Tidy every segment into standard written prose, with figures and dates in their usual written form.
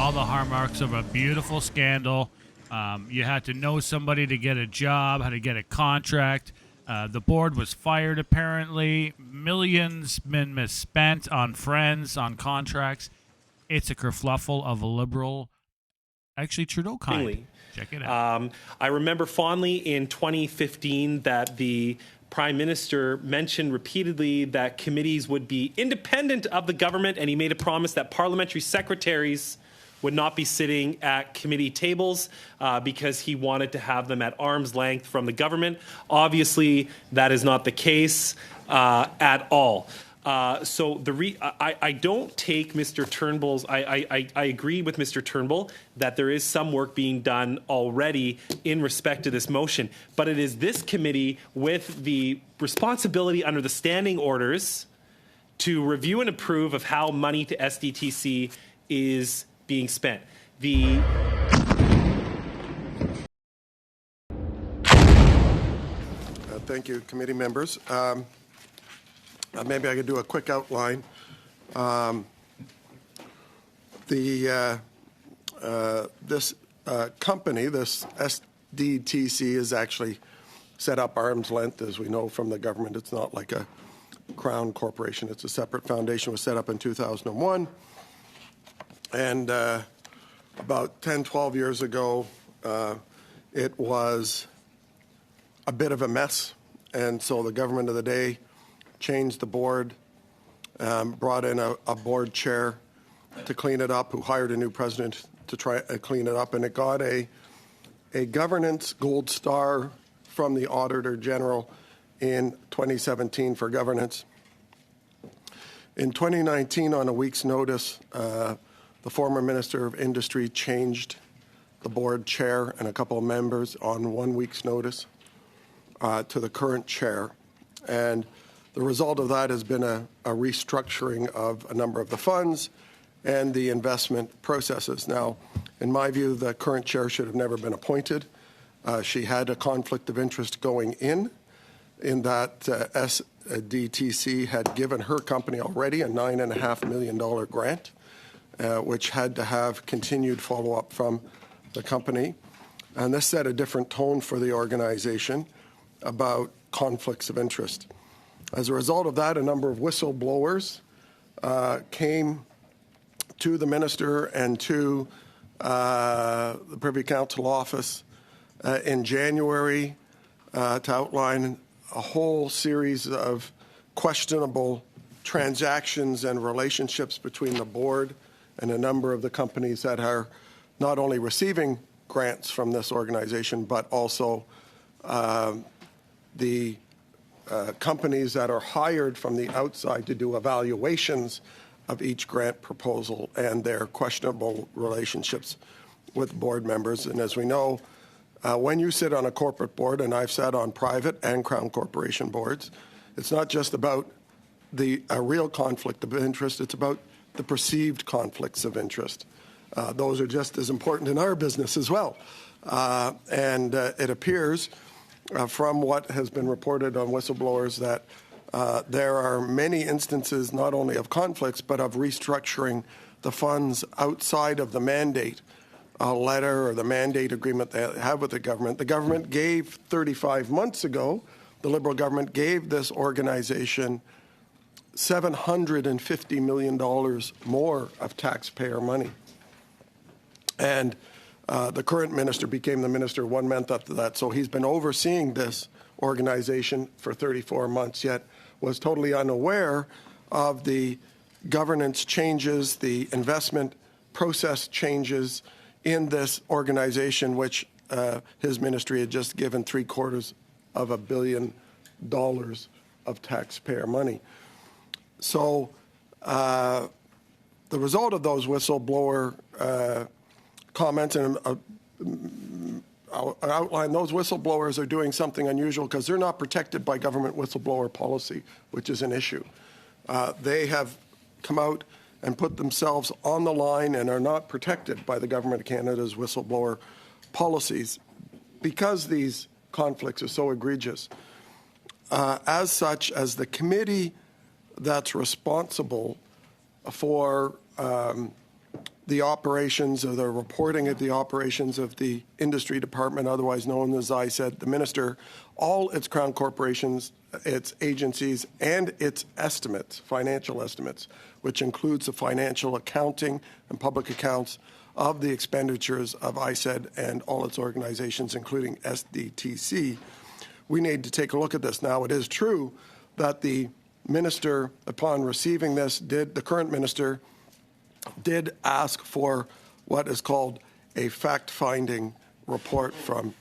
all the hallmarks of a beautiful scandal. You had to know somebody to get a job, how to get a contract. The board was fired, apparently. Millions been misspent on friends, on contracts. It's a kerfluffle of a liberal, actually Trudeau kind. Check it out. I remember fondly in 2015 that the Prime Minister mentioned repeatedly that committees would be independent of the government, and he made a promise that parliamentary secretaries would not be sitting at committee tables because he wanted to have them at arm's length from the government. Obviously, that is not the case at all. So I don't take Mr. Turnbull's. I agree with Mr. Turnbull that there is some work being done already in respect to this motion, but it is this committee with the responsibility under the standing orders to review and approve of how money to SDTC is being spent. Thank you, committee members. Maybe I could do a quick outline. This company, this SDTC, is actually set up arm's length, as we know from the government. It's not like a crown corporation. It's a separate foundation. It was set up in 2001. And about 10, 12 years ago, it was a bit of a mess. And so the government of the day changed the board, brought in a board chair to clean it up, who hired a new president to try clean it up. And it got a governance gold star from the Auditor General in 2017 for governance. In 2019, on a week's notice, the former Minister of Industry changed the board chair and a couple of members on 1 week's notice to the current chair. And the result of that has been a restructuring of a number of the funds and the investment processes. Now, in my view, the current chair should have never been appointed. She had a conflict of interest going in that SDTC had given her company already a $9.5 million grant, which had to have continued follow-up from the company. And this set a different tone for the organization about conflicts of interest. As a result of that, a number of whistleblowers came to the minister and to the Privy Council office in January to outline a whole series of questionable transactions and relationships between the board and a number of the companies that are not only receiving grants from this organization, but also the companies that are hired from the outside to do evaluations of each grant proposal and their questionable relationships with board members. And as we know, when you sit on a corporate board, and I've sat on private and Crown Corporation boards, it's not just about a real conflict of interest, it's about the perceived conflicts of interest. Those are just as important in our business as well. And it appears from what has been reported on whistleblowers that there are many instances not only of conflicts but of restructuring the funds outside of the mandate letter or the mandate agreement they have with the government. The government gave 35 months ago, the Liberal government gave this organization $750 million more of taxpayer money. And the current minister became the minister 1 month after that. So he's been overseeing this organization for 34 months, yet was totally unaware of the governance changes, the investment process changes in this organization, which his ministry had just given $750 million of taxpayer money. So the result of those whistleblower comments, and I'll outline, those whistleblowers are doing something unusual because they're not protected by government whistleblower policy, which is an issue. They have come out and put themselves on the line and are not protected by the Government of Canada's whistleblower policies because these conflicts are so egregious. As such, as the committee that's responsible for the operations or the reporting of the operations of the industry department, otherwise known as ISED, the minister, all its Crown corporations, its agencies, and its estimates, financial estimates, which includes the financial accounting and public accounts of the expenditures of ISED and all its organizations, including SDTC. We need to take a look at this. Now, it is true that the minister, upon receiving this, the current minister, did ask for what is called a fact-finding report from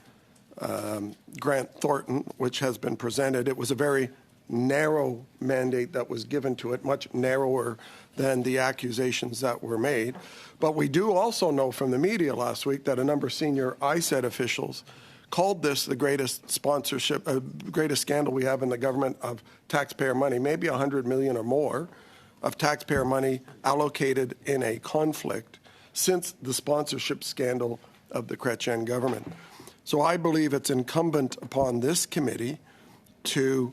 Grant Thornton, which has been presented. It was a very narrow mandate that was given to it, much narrower than the accusations that were made. But we do also know from the media last week that a number of senior ISED officials called this the greatest sponsorship, greatest scandal we have in the government of taxpayer money, maybe $100 million or more of taxpayer money allocated in a conflict since the sponsorship scandal of the Chrétien government. So I believe it's incumbent upon this committee to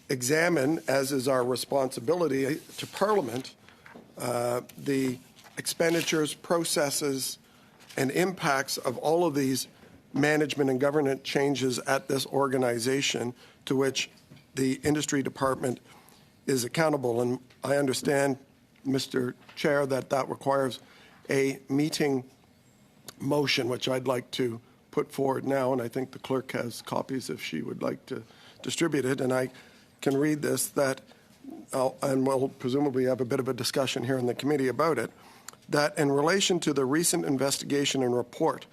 examine, as is our responsibility to Parliament, the expenditures, processes, and impacts of all of these management and governance changes at this organization to which the industry department is accountable. And I understand, Mr. Chair, that that requires a meeting motion, which I'd like to put forward now, and I think the clerk has copies if she would like to distribute it. And I can read this, that, and we'll presumably have a bit of a discussion here in the committee about it, that in relation to the recent investigation and report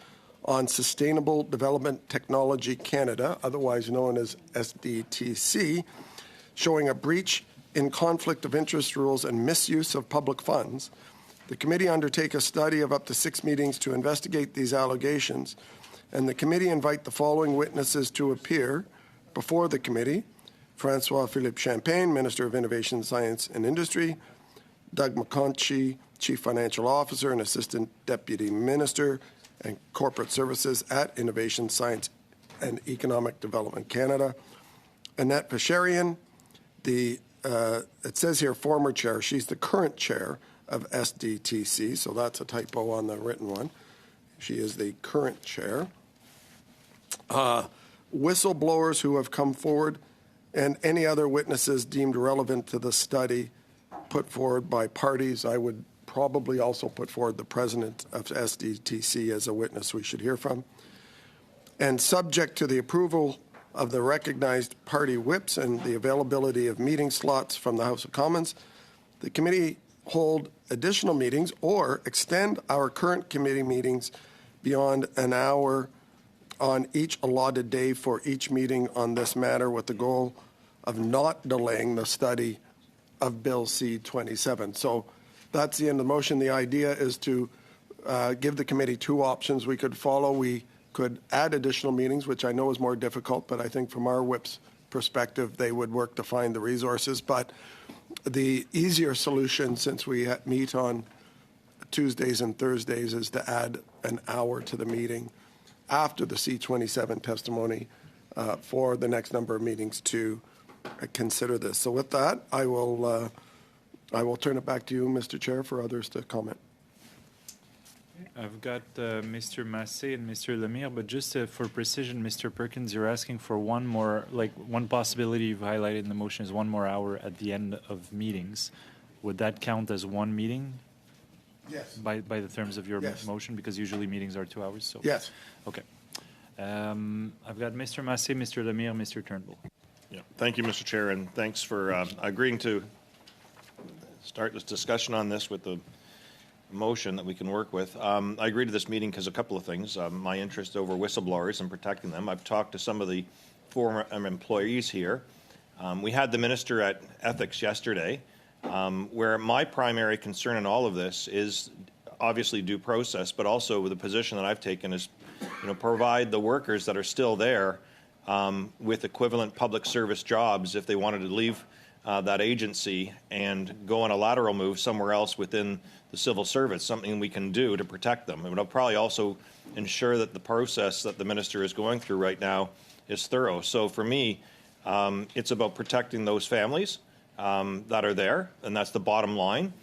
on Sustainable Development Technology Canada, otherwise known as SDTC, showing a breach in conflict of interest rules and misuse of public funds, the committee undertake a study of up to 6 meetings to investigate these allegations, and the committee invite the following witnesses to appear before the committee: François-Philippe Champagne, Minister of Innovation, Science and Industry; Doug McConchie, Chief Financial Officer and Assistant Deputy Minister and Corporate Services at Innovation, Science and Economic Development Canada; Annette Pasharian, it says here former chair, she's the current chair of SDTC, so that's a typo on the written one. She is the current chair. Whistleblowers who have come forward, and any other witnesses deemed relevant to the study put forward by parties. I would probably also put forward the president of SDTC as a witness we should hear from. And subject to the approval of the recognized party whips and the availability of meeting slots from the House of Commons, the committee hold additional meetings or extend our current committee meetings beyond an hour on each allotted day for each meeting on this matter, with the goal of not delaying the study of Bill C-27. So that's the end of the motion. The idea is to give the committee 2 options we could follow. We could add additional meetings, which I know is more difficult, but I think from our whip's perspective, they would work to find the resources. But the easier solution, since we meet on Tuesdays and Thursdays, is to add an hour to the meeting after the C-27 testimony for the next number of meetings to consider this. So with that, I will turn it back to you, Mr. Chair, for others to comment. I've got Mr. Massé and Mr. Lemire, but just for precision, Mr. Perkins, you're asking for one more, like one possibility you've highlighted in the motion is 1 more hour at the end of meetings. Would that count as one meeting? Yes. By the terms of your Yes. motion, because usually meetings are 2 hours. So Yes. Okay. I've got Mr. Massé, Mr. Lemire, Mr. Turnbull. Yeah. Thank you, Mr. Chair, and thanks for agreeing to start this discussion on this with the motion that we can work with. I agreed to this meeting because a couple of things. My interest over whistleblowers and protecting them. I've talked to some of the former employees here. We had the Minister at Ethics yesterday, where my primary concern in all of this is obviously due process, but also with the position that I've taken is, provide the workers that are still there with equivalent public service jobs if they wanted to leave that agency and go on a lateral move somewhere else within the civil service, something we can do to protect them. It will probably also ensure that the process that the minister is going through right now is thorough. So for me, it's about protecting those families that are there, and that's the bottom line.